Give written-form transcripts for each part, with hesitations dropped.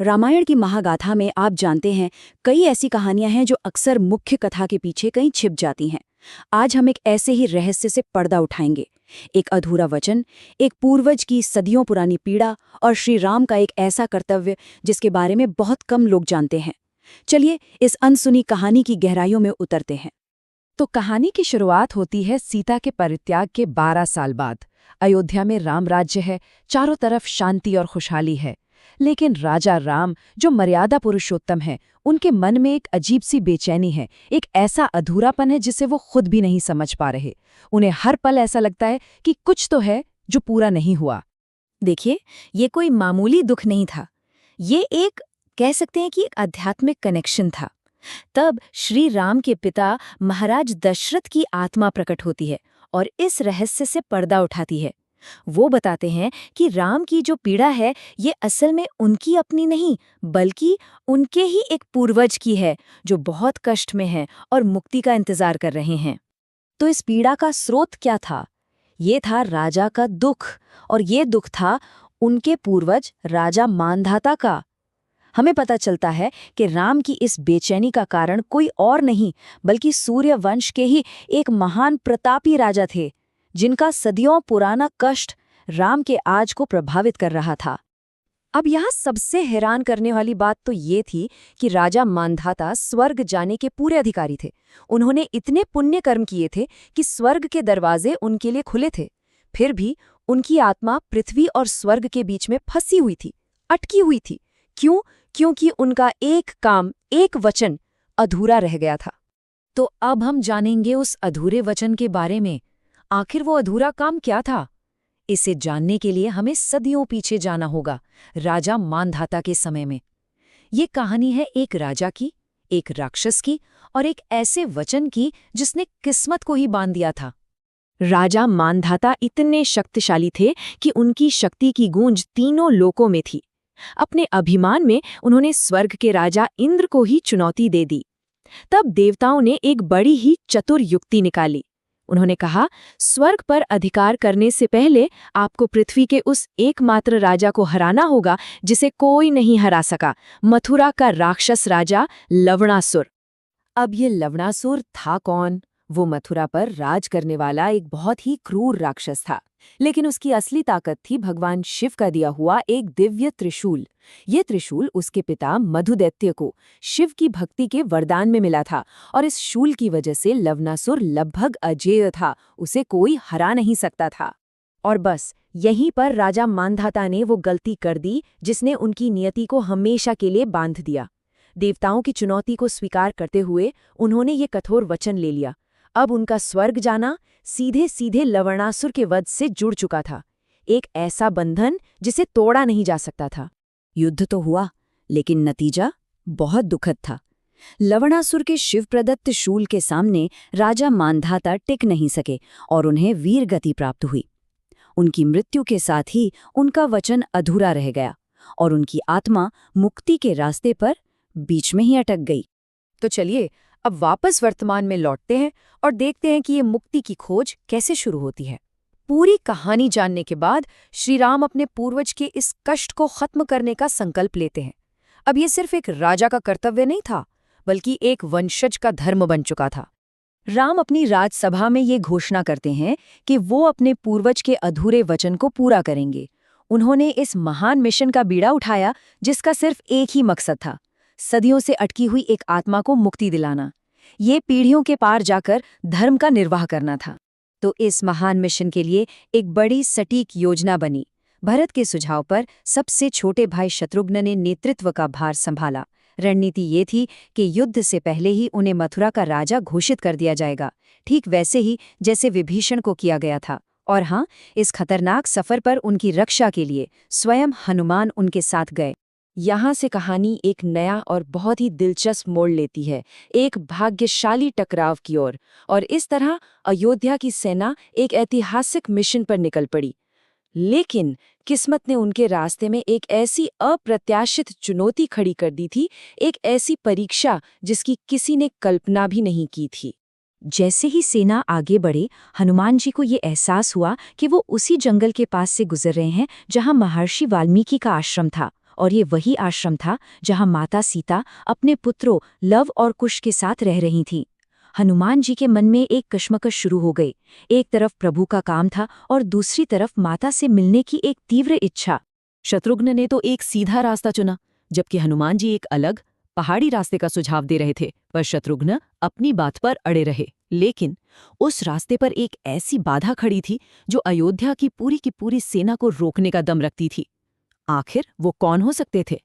रामायण की महागाथा में आप जानते हैं कई ऐसी कहानियां हैं जो अक्सर मुख्य कथा के पीछे कहीं छिप जाती हैं। आज हम एक ऐसे ही रहस्य से पर्दा उठाएंगे। एक अधूरा वचन, एक पूर्वज की सदियों पुरानी पीड़ा और श्री राम का एक ऐसा कर्तव्य जिसके बारे में बहुत कम लोग जानते हैं। चलिए इस अनसुनी कहानी की गहराइयों में उतरते हैं। तो कहानी की शुरुआत होती है सीता के परित्याग के 12 साल बाद। अयोध्या में राम राज्य है, चारों तरफ शांति और खुशहाली है। लेकिन राजा राम, जो मर्यादा पुरुषोत्तम है, उनके मन में एक अजीब सी बेचैनी है, एक ऐसा अधूरापन है जिसे वो खुद भी नहीं समझ पा रहे। उन्हें हर पल ऐसा लगता है कि कुछ तो है जो पूरा नहीं हुआ। देखिए, ये कोई मामूली दुख नहीं था। ये एक कह सकते हैं कि एक आध्यात्मिक कनेक्शन था। तब श्री राम के पिता महाराज दशरथ की आत्मा प्रकट होती है और इस रहस्य से पर्दा उठाती है। वो बताते हैं कि राम की जो पीड़ा है ये असल में उनकी अपनी नहीं, बल्कि उनके ही एक पूर्वज की है जो बहुत कष्ट में है और मुक्ति का इंतजार कर रहे हैं। तो इस पीड़ा का स्रोत क्या था? ये था राजा का दुख, और ये दुख था उनके पूर्वज राजा मांधाता का। हमें पता चलता है कि राम की इस बेचैनी का कारण कोई और नहीं बल्कि सूर्य वंश के ही एक महान प्रतापी राजा थे, जिनका सदियों पुराना कष्ट राम के आज को प्रभावित कर रहा था। अब यहाँ सबसे हैरान करने वाली बात तो ये थी कि राजा मांधाता स्वर्ग जाने के पूरे अधिकारी थे। उन्होंने इतने पुण्य कर्म किए थे कि स्वर्ग के दरवाजे उनके लिए खुले थे। फिर भी उनकी आत्मा पृथ्वी और स्वर्ग के बीच में फंसी हुई थी, अटकी हुई थी। क्यों? क्योंकि उनका एक काम, एक वचन अधूरा रह गया था। तो अब हम जानेंगे उस अधूरे वचन के बारे में। आखिर वो अधूरा काम क्या था? इसे जानने के लिए हमें सदियों पीछे जाना होगा, राजा मांधाता के समय में। ये कहानी है एक राजा की, एक राक्षस की और एक ऐसे वचन की जिसने किस्मत को ही बांध दिया था। राजा मांधाता इतने शक्तिशाली थे कि उनकी शक्ति की गूंज तीनों लोकों में थी। अपने अभिमान में उन्होंने स्वर्ग के राजा इंद्र को ही चुनौती दे दी। तब देवताओं ने एक बड़ी ही चतुर युक्ति निकाली। उन्होंने कहा, स्वर्ग पर अधिकार करने से पहले आपको पृथ्वी के उस एकमात्र राजा को हराना होगा जिसे कोई नहीं हरा सका, मथुरा का राक्षस राजा लवणासुर। अब ये लवणासुर था कौन? वो मथुरा पर राज करने वाला एक बहुत ही क्रूर राक्षस था, लेकिन उसकी असली ताकत थी भगवान शिव का दिया हुआ एक दिव्य त्रिशूल। ये त्रिशूल उसके पिता मधुदैत्य को शिव की भक्ति के वरदान में मिला था, और इस शूल की वजह से लवणासुर लगभग अजेय था, उसे कोई हरा नहीं सकता था। और बस यहीं पर राजा मांधाता ने वो गलती कर दी जिसने उनकी नियति को हमेशा के लिए बांध दिया। देवताओं की चुनौती को स्वीकार करते हुए उन्होंने ये कठोर वचन ले लिया। अब उनका स्वर्ग जाना सीधे सीधे लवणासुर के वध से जुड़ चुका था, एक ऐसा बंधन जिसे तोड़ा नहीं जा सकता था। युद्ध तो हुआ, लेकिन नतीजा बहुत दुखद था। लवणासुर के शिव प्रदत्त शूल के सामने राजा मांधाता टिक नहीं सके और उन्हें वीर गति प्राप्त हुई। उनकी मृत्यु के साथ ही उनका वचन अधूरा रह गया और उनकी आत्मा मुक्ति के रास्ते पर बीच में ही अटक गई। तो चलिए अब वापस वर्तमान में लौटते हैं और देखते हैं कि ये मुक्ति की खोज कैसे शुरू होती है। पूरी कहानी जानने के बाद श्री राम अपने पूर्वज के इस कष्ट को खत्म करने का संकल्प लेते हैं। अब ये सिर्फ एक राजा का कर्तव्य नहीं था, बल्कि एक वंशज का धर्म बन चुका था। राम अपनी राजसभा में ये घोषणा करते हैं कि वो अपने पूर्वज के अधूरे वचन को पूरा करेंगे। उन्होंने इस महान मिशन का बीड़ा उठाया जिसका सिर्फ एक ही मकसद था, सदियों से अटकी हुई एक आत्मा को मुक्ति दिलाना। ये पीढ़ियों के पार जाकर धर्म का निर्वाह करना था। तो इस महान मिशन के लिए एक बड़ी सटीक योजना बनी। भरत के सुझाव पर सबसे छोटे भाई शत्रुघ्न ने नेतृत्व का भार संभाला। रणनीति ये थी कि युद्ध से पहले ही उन्हें मथुरा का राजा घोषित कर दिया जाएगा, ठीक वैसे ही जैसे विभीषण को किया गया था। और हाँ, इस खतरनाक सफर पर उनकी रक्षा के लिए स्वयं हनुमान उनके साथ गए। यहाँ से कहानी एक नया और बहुत ही दिलचस्प मोड़ लेती है, एक भाग्यशाली टकराव की ओर। और इस तरह अयोध्या की सेना एक ऐतिहासिक मिशन पर निकल पड़ी। लेकिन किस्मत ने उनके रास्ते में एक ऐसी अप्रत्याशित चुनौती खड़ी कर दी थी, एक ऐसी परीक्षा जिसकी किसी ने कल्पना भी नहीं की थी। जैसे ही सेना आगे बढ़े, हनुमान जी को ये एहसास हुआ कि वो उसी जंगल के पास से गुजर रहे हैं जहाँ महर्षि वाल्मीकि का आश्रम था, और ये वही आश्रम था जहां माता सीता अपने पुत्रों लव और कुश के साथ रह रही थीं। हनुमान जी के मन में एक कश्मकश शुरू हो गई। एक तरफ प्रभु का काम था और दूसरी तरफ माता से मिलने की एक तीव्र इच्छा। शत्रुघ्न ने तो एक सीधा रास्ता चुना, जबकि हनुमान जी एक अलग पहाड़ी रास्ते का सुझाव दे रहे थे, पर शत्रुघ्न अपनी बात पर अड़े रहे। लेकिन उस रास्ते पर एक ऐसी बाधा खड़ी थी जो अयोध्या की पूरी सेना को रोकने का दम रखती थी। आखिर वो कौन हो सकते थे?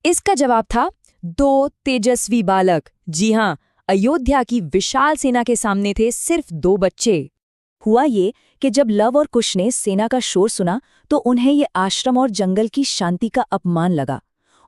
इसका जवाब था 2 तेजस्वी बालक। जी हाँ, अयोध्या की विशाल सेना के सामने थे सिर्फ 2 बच्चे। हुआ ये कि जब लव और कुश ने सेना का शोर सुना तो उन्हें ये आश्रम और जंगल की शांति का अपमान लगा।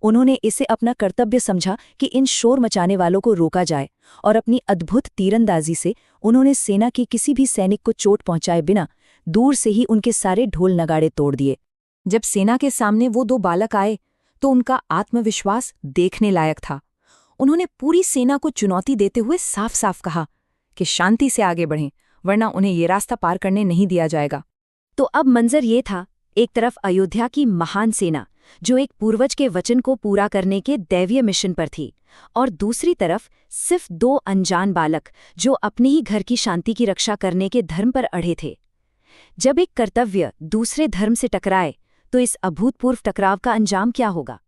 उन्होंने इसे अपना कर्तव्य समझा कि इन शोर मचाने वालों को रोका जाए, और अपनी अद्भुत तीरंदाजी से उन्होंने सेना के किसी भी सैनिक को चोट पहुंचाए बिना दूर से ही उनके सारे ढोल नगाड़े तोड़ दिए। जब सेना के सामने वो 2 बालक आए तो उनका आत्मविश्वास देखने लायक था। उन्होंने पूरी सेना को चुनौती देते हुए साफ साफ कहा कि शांति से आगे बढ़ें, वरना उन्हें ये रास्ता पार करने नहीं दिया जाएगा। तो अब मंजर ये था, एक तरफ अयोध्या की महान सेना जो एक पूर्वज के वचन को पूरा करने के दैवीय मिशन पर थी, और दूसरी तरफ सिर्फ 2 अनजान बालक जो अपने ही घर की शांति की रक्षा करने के धर्म पर अड़े थे। जब एक कर्तव्य दूसरे धर्म से टकराए तो इस अभूतपूर्व टकराव का अंजाम क्या होगा?